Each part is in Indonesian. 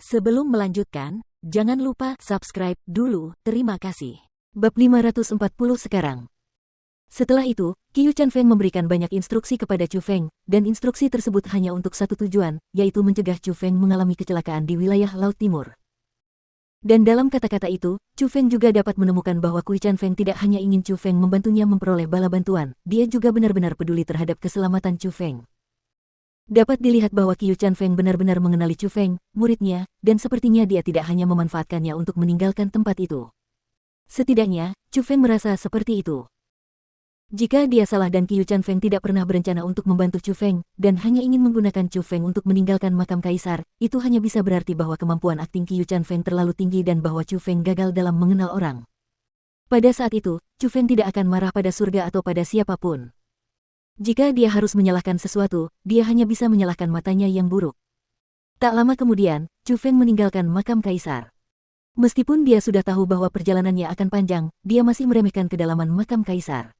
Sebelum melanjutkan, jangan lupa subscribe dulu, terima kasih. Bab 540 sekarang. Setelah itu, Qiu Chanfeng memberikan banyak instruksi kepada Chu Feng, dan instruksi tersebut hanya untuk satu tujuan, yaitu mencegah Chu Feng mengalami kecelakaan di wilayah Laut Timur. Dan dalam kata-kata itu, Chu Feng juga dapat menemukan bahwa Qiu Chanfeng tidak hanya ingin Chu Feng membantunya memperoleh bala bantuan, dia juga benar-benar peduli terhadap keselamatan Chu Feng. Dapat dilihat bahwa Qiu Chanfeng benar-benar mengenali Chu Feng, muridnya, dan sepertinya dia tidak hanya memanfaatkannya untuk meninggalkan tempat itu. Setidaknya, Chu Feng merasa seperti itu. Jika dia salah dan Qiu Chanfeng tidak pernah berencana untuk membantu Chu Feng, dan hanya ingin menggunakan Chu Feng untuk meninggalkan makam kaisar, itu hanya bisa berarti bahwa kemampuan akting Qiu Chanfeng terlalu tinggi dan bahwa Chu Feng gagal dalam mengenal orang. Pada saat itu, Chu Feng tidak akan marah pada surga atau pada siapapun. Jika dia harus menyalahkan sesuatu, dia hanya bisa menyalahkan matanya yang buruk. Tak lama kemudian, Chu Feng meninggalkan makam kaisar. Meskipun dia sudah tahu bahwa perjalanannya akan panjang, dia masih meremehkan kedalaman makam kaisar.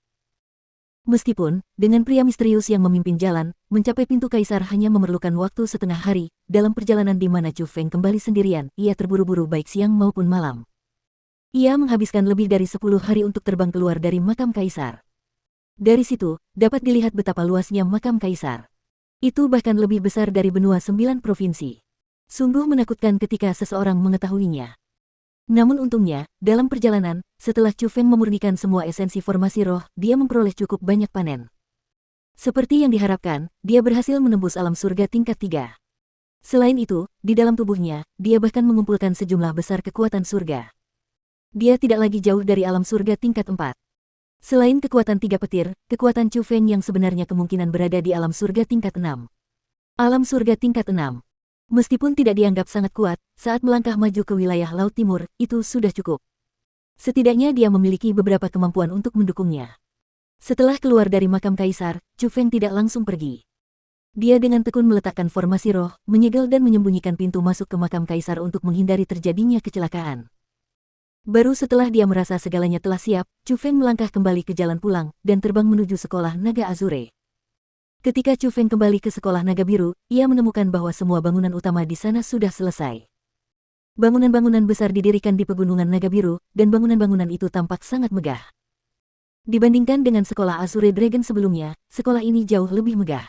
Meskipun, dengan pria misterius yang memimpin jalan, mencapai pintu kaisar hanya memerlukan waktu setengah hari, dalam perjalanan di mana Chu Feng kembali sendirian, ia terburu-buru baik siang maupun malam. Ia menghabiskan lebih dari 10 hari untuk terbang keluar dari makam kaisar. Dari situ, dapat dilihat betapa luasnya makam kaisar. Itu bahkan lebih besar dari benua 9 provinsi. Sungguh menakutkan ketika seseorang mengetahuinya. Namun untungnya, dalam perjalanan, setelah Chu Feng memurnikan semua esensi formasi roh, dia memperoleh cukup banyak panen. Seperti yang diharapkan, dia berhasil menembus alam surga tingkat 3. Selain itu, di dalam tubuhnya, dia bahkan mengumpulkan sejumlah besar kekuatan surga. Dia tidak lagi jauh dari alam surga tingkat 4. Selain kekuatan 3 petir, kekuatan Chu Feng yang sebenarnya kemungkinan berada di alam surga tingkat 6. Alam surga tingkat 6. Meskipun tidak dianggap sangat kuat, saat melangkah maju ke wilayah Laut Timur, itu sudah cukup. Setidaknya dia memiliki beberapa kemampuan untuk mendukungnya. Setelah keluar dari makam kaisar, Chu Feng tidak langsung pergi. Dia dengan tekun meletakkan formasi roh, menyegel dan menyembunyikan pintu masuk ke makam kaisar untuk menghindari terjadinya kecelakaan. Baru setelah dia merasa segalanya telah siap, Chu Feng melangkah kembali ke jalan pulang, dan terbang menuju sekolah naga Azure. Ketika Chu Feng kembali ke sekolah naga biru, ia menemukan bahwa semua bangunan utama di sana sudah selesai. Bangunan-bangunan besar didirikan di pegunungan naga biru, dan bangunan-bangunan itu tampak sangat megah. Dibandingkan dengan sekolah Azure Dragon sebelumnya, sekolah ini jauh lebih megah.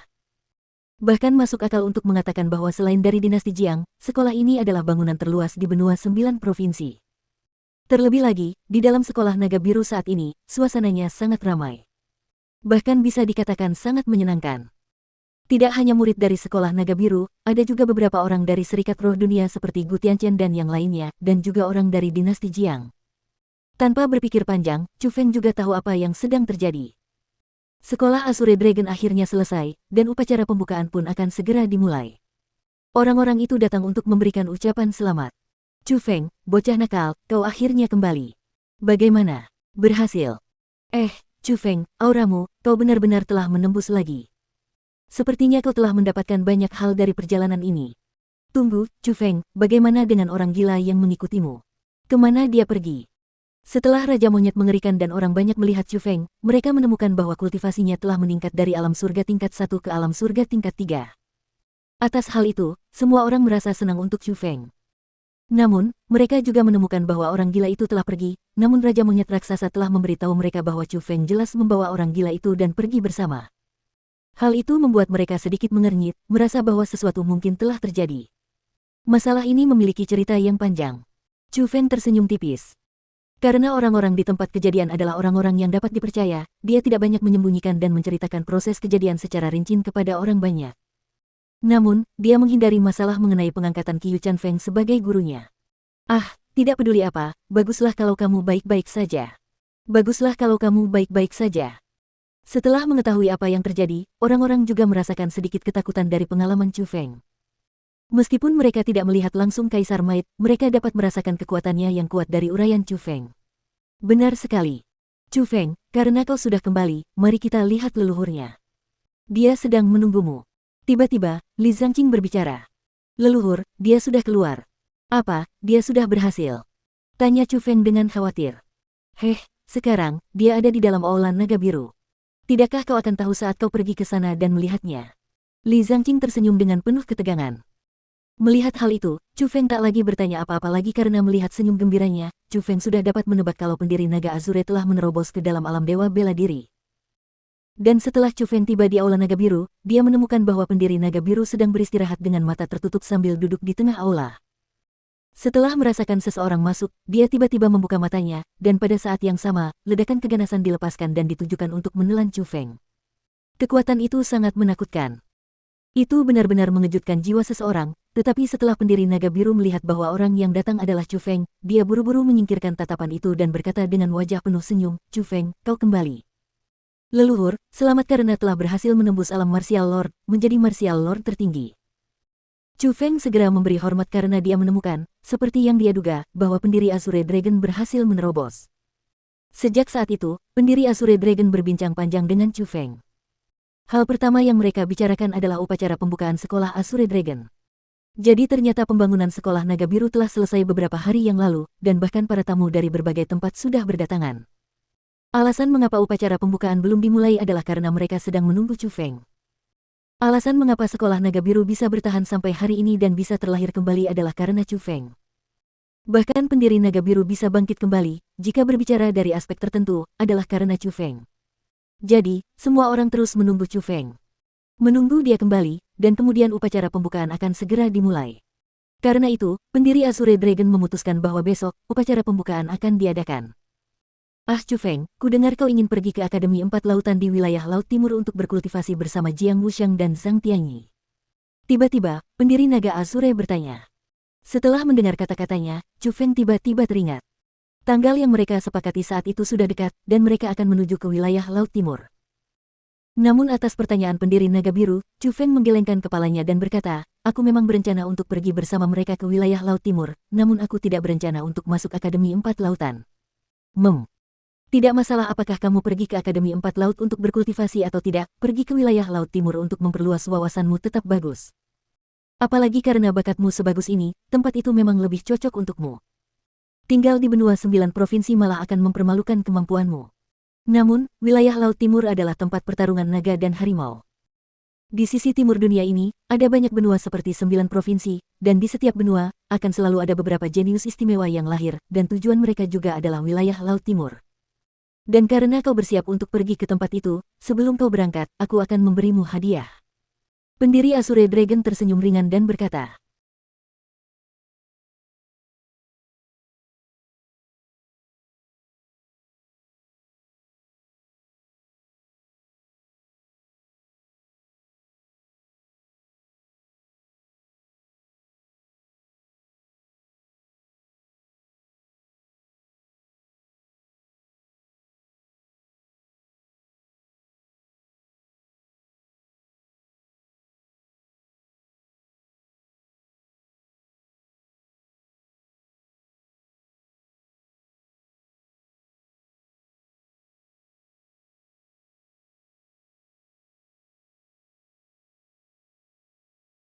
Bahkan masuk akal untuk mengatakan bahwa selain dari dinasti Jiang, sekolah ini adalah bangunan terluas di benua 9 provinsi. Terlebih lagi, di dalam sekolah naga biru saat ini, suasananya sangat ramai. Bahkan bisa dikatakan sangat menyenangkan. Tidak hanya murid dari sekolah naga biru, ada juga beberapa orang dari Serikat Roh Dunia seperti Gu Tianqian dan yang lainnya, dan juga orang dari dinasti Jiang. Tanpa berpikir panjang, Chu Feng juga tahu apa yang sedang terjadi. Sekolah Azure Dragon akhirnya selesai, dan upacara pembukaan pun akan segera dimulai. Orang-orang itu datang untuk memberikan ucapan selamat. Chu Feng, bocah nakal, kau akhirnya kembali. Bagaimana? Berhasil? Chu Feng, auramu, kau benar-benar telah menembus lagi. Sepertinya kau telah mendapatkan banyak hal dari perjalanan ini. Tunggu, Chu Feng, bagaimana dengan orang gila yang mengikutimu? Kemana dia pergi? Setelah Raja Monyet mengerikan dan orang banyak melihat Chu Feng, mereka menemukan bahwa kultivasinya telah meningkat dari alam surga tingkat 1 ke alam surga tingkat 3. Atas hal itu, semua orang merasa senang untuk Chu Feng. Namun, mereka juga menemukan bahwa orang gila itu telah pergi, namun Raja Monyet Raksasa telah memberitahu mereka bahwa Chu Feng jelas membawa orang gila itu dan pergi bersama. Hal itu membuat mereka sedikit mengernyit, merasa bahwa sesuatu mungkin telah terjadi. Masalah ini memiliki cerita yang panjang. Chu Feng tersenyum tipis. Karena orang-orang di tempat kejadian adalah orang-orang yang dapat dipercaya, dia tidak banyak menyembunyikan dan menceritakan proses kejadian secara rinci kepada orang banyak. Namun, dia menghindari masalah mengenai pengangkatan Qiu Chanfeng sebagai gurunya. Tidak peduli apa, baguslah kalau kamu baik-baik saja. Baguslah kalau kamu baik-baik saja. Setelah mengetahui apa yang terjadi, orang-orang juga merasakan sedikit ketakutan dari pengalaman Chu Feng. Meskipun mereka tidak melihat langsung Kaisar Maid, mereka dapat merasakan kekuatannya yang kuat dari uraian Chu Feng. Benar sekali. Chu Feng, karena kau sudah kembali, mari kita lihat leluhurnya. Dia sedang menunggumu. Tiba-tiba, Li Zhangqing berbicara. Leluhur, dia sudah keluar. Apa, dia sudah berhasil? Tanya Chu Feng dengan khawatir. Sekarang, dia ada di dalam aula naga biru. Tidakkah kau akan tahu saat kau pergi ke sana dan melihatnya? Li Zhangqing tersenyum dengan penuh ketegangan. Melihat hal itu, Chu Feng tak lagi bertanya apa-apa lagi karena melihat senyum gembiranya, Chu Feng sudah dapat menebak kalau pendiri naga Azure telah menerobos ke dalam alam dewa bela diri. Dan setelah Chu Feng tiba di aula naga biru, dia menemukan bahwa pendiri naga biru sedang beristirahat dengan mata tertutup sambil duduk di tengah aula. Setelah merasakan seseorang masuk, dia tiba-tiba membuka matanya, dan pada saat yang sama, ledakan keganasan dilepaskan dan ditujukan untuk menelan Chu Feng. Kekuatan itu sangat menakutkan. Itu benar-benar mengejutkan jiwa seseorang, tetapi setelah pendiri naga biru melihat bahwa orang yang datang adalah Chu Feng, dia buru-buru menyingkirkan tatapan itu dan berkata dengan wajah penuh senyum, "Chu Feng, kau kembali. Leluhur, selamat karena telah berhasil menembus alam Martial Lord, menjadi Martial Lord tertinggi." Chu Feng segera memberi hormat karena dia menemukan, seperti yang dia duga, bahwa pendiri Azure Dragon berhasil menerobos. Sejak saat itu, pendiri Azure Dragon berbincang panjang dengan Chu Feng. Hal pertama yang mereka bicarakan adalah upacara pembukaan sekolah Azure Dragon. Jadi ternyata pembangunan sekolah naga biru telah selesai beberapa hari yang lalu, dan bahkan para tamu dari berbagai tempat sudah berdatangan. Alasan mengapa upacara pembukaan belum dimulai adalah karena mereka sedang menunggu Chu Feng. Alasan mengapa sekolah naga biru bisa bertahan sampai hari ini dan bisa terlahir kembali adalah karena Chu Feng. Bahkan pendiri naga biru bisa bangkit kembali, jika berbicara dari aspek tertentu, adalah karena Chu Feng. Jadi, semua orang terus menunggu Chu Feng. Menunggu dia kembali, dan kemudian upacara pembukaan akan segera dimulai. Karena itu, pendiri Azure Dragon memutuskan bahwa besok, upacara pembukaan akan diadakan. "Ah Chu Feng, ku dengar kau ingin pergi ke Akademi Empat Lautan di wilayah Laut Timur untuk berkultivasi bersama Jiang Wuxiang dan Zhang Tianyi." Tiba-tiba, pendiri naga Azure bertanya. Setelah mendengar kata-katanya, Chu Feng tiba-tiba teringat. Tanggal yang mereka sepakati saat itu sudah dekat, dan mereka akan menuju ke wilayah Laut Timur. Namun atas pertanyaan pendiri naga biru, Chu Feng menggelengkan kepalanya dan berkata, "Aku memang berencana untuk pergi bersama mereka ke wilayah Laut Timur, namun aku tidak berencana untuk masuk Akademi Empat Lautan." Tidak masalah apakah kamu pergi ke Akademi Empat Laut untuk berkultivasi atau tidak, pergi ke wilayah Laut Timur untuk memperluas wawasanmu tetap bagus. Apalagi karena bakatmu sebagus ini, tempat itu memang lebih cocok untukmu. Tinggal di benua 9 provinsi malah akan mempermalukan kemampuanmu. Namun, wilayah Laut Timur adalah tempat pertarungan naga dan harimau. Di sisi timur dunia ini, ada banyak benua seperti 9 provinsi, dan di setiap benua, akan selalu ada beberapa jenius istimewa yang lahir, dan tujuan mereka juga adalah wilayah Laut Timur. Dan karena kau bersiap untuk pergi ke tempat itu, sebelum kau berangkat, aku akan memberimu hadiah." Pendiri Azure Dragon tersenyum ringan dan berkata,